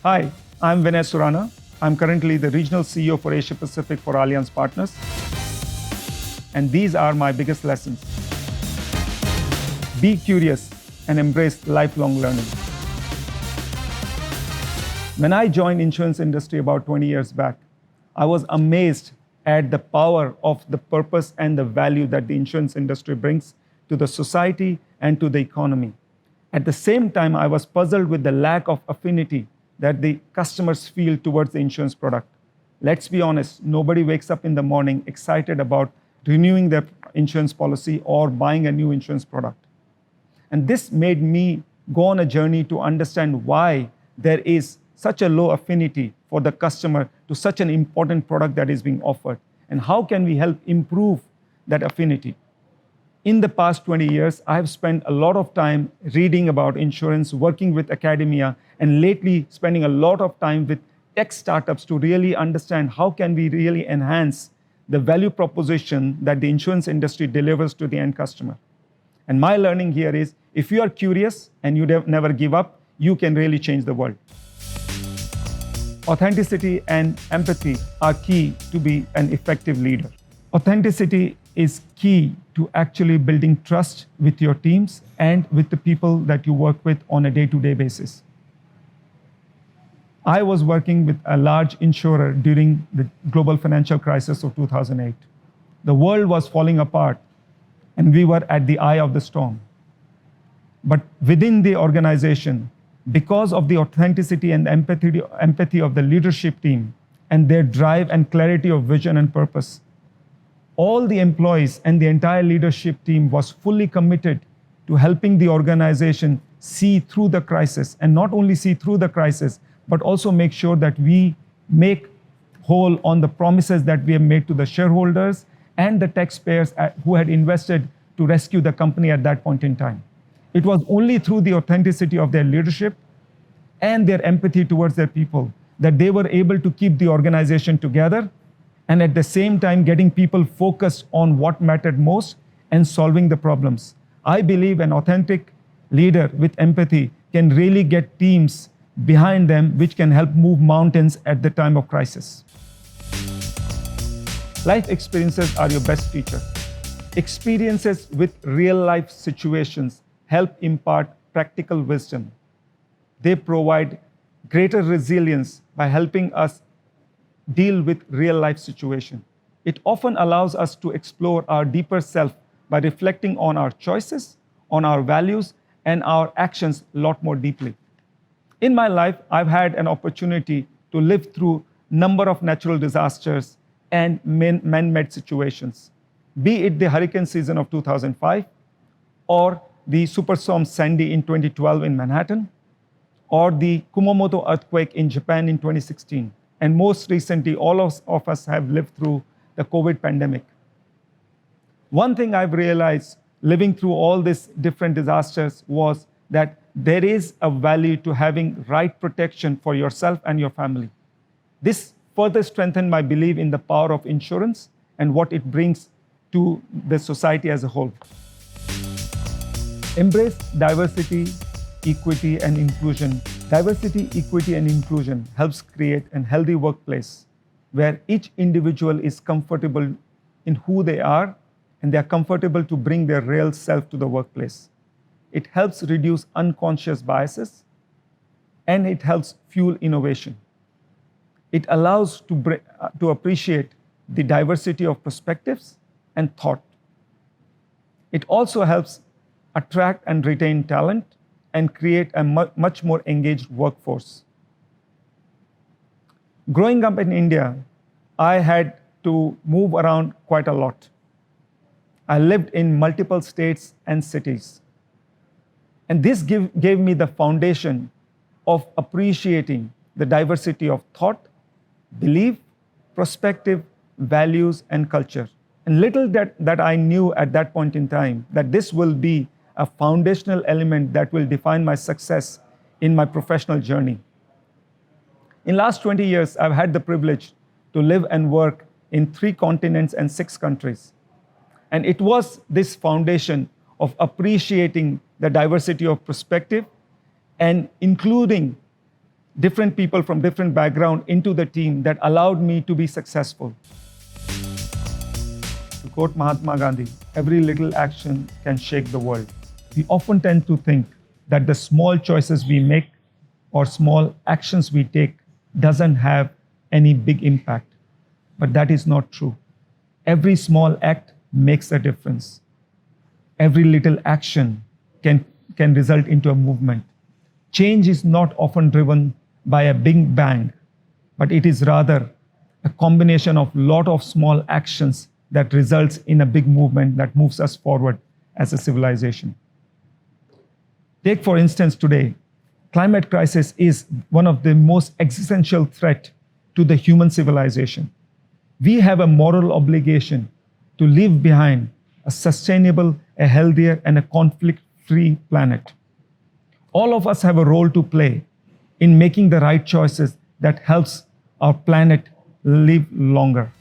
Hi, I'm Vinay Surana. I'm currently the Regional CEO for Asia Pacific for Allianz Partners. And these are my biggest lessons. Be curious and embrace lifelong learning. When I joined insurance industry about 20 years back, I was amazed at the power of the purpose and the value that the insurance industry brings to the society and to the economy. At the same time, I was puzzled with the lack of affinity that the customers feel towards the insurance product. Let's be honest, nobody wakes up in the morning excited about renewing their insurance policy or buying a new insurance product. And this made me go on a journey to understand why there is such a low affinity for the customer to such an important product that is being offered, and how can we help improve that affinity. In the past 20 years, I have spent a lot of time reading about insurance, working with academia, and lately spending a lot of time with tech startups to really understand how can we really enhance the value proposition that the insurance industry delivers to the end customer. And my learning here is, if you are curious and you never give up, you can really change the world. Authenticity and empathy are key to be an effective leader. Authenticity is key to actually building trust with your teams and with the people that you work with on a day-to-day basis. I was working with a large insurer during the global financial crisis of 2008. The world was falling apart and we were at the eye of the storm. But within the organization, because of the authenticity and empathy of the leadership team and their drive and clarity of vision and purpose, all the employees and the entire leadership team was fully committed to helping the organization see through the crisis, and not only see through the crisis, but also make sure that we make whole on the promises that we have made to the shareholders and the taxpayers who had invested to rescue the company at that point in time. It was only through the authenticity of their leadership and their empathy towards their people that they were able to keep the organization together, and at the same time getting people focused on what mattered most and solving the problems. I believe an authentic leader with empathy can really get teams behind them, which can help move mountains at the time of crisis. Life experiences are your best teacher. Experiences with real-life situations help impart practical wisdom. They provide greater resilience by helping us deal with real-life situations. It often allows us to explore our deeper self by reflecting on our choices, on our values, and our actions a lot more deeply. In my life, I've had an opportunity to live through a number of natural disasters and man-made situations, be it the hurricane season of 2005, or the superstorm Sandy in 2012 in Manhattan, or the Kumamoto earthquake in Japan in 2016. And most recently, all of us have lived through the COVID pandemic. One thing I've realized living through all these different disasters was that there is a value to having right protection for yourself and your family. This further strengthened my belief in the power of insurance and what it brings to the society as a whole. Embrace diversity, equity, and inclusion. Diversity, equity, and inclusion helps create a healthy workplace where each individual is comfortable in who they are and they are comfortable to bring their real self to the workplace. It helps reduce unconscious biases and it helps fuel innovation. It allows to appreciate the diversity of perspectives and thought. It also helps attract and retain talent and create a much more engaged workforce. Growing up in India, I had to move around quite a lot. I lived in multiple states and cities. And this gave me the foundation of appreciating the diversity of thought, belief, perspective, values, and culture. And little that I knew at that point in time, that this will be a foundational element that will define my success in my professional journey. In the last 20 years, I've had the privilege to live and work in 3 continents and 6 countries. And it was this foundation of appreciating the diversity of perspective and including different people from different background into the team that allowed me to be successful. To quote Mahatma Gandhi, every little action can shake the world. We often tend to think that the small choices we make or small actions we take doesn't have any big impact. But that is not true. Every small act makes a difference. Every little action can result into a movement. Change is not often driven by a big bang, but it is rather a combination of lot of small actions that results in a big movement that moves us forward as a civilization. Take, for instance, today, climate crisis is one of the most existential threat to the human civilization. We have a moral obligation to leave behind a sustainable, a healthier, and a conflict-free planet. All of us have a role to play in making the right choices that helps our planet live longer.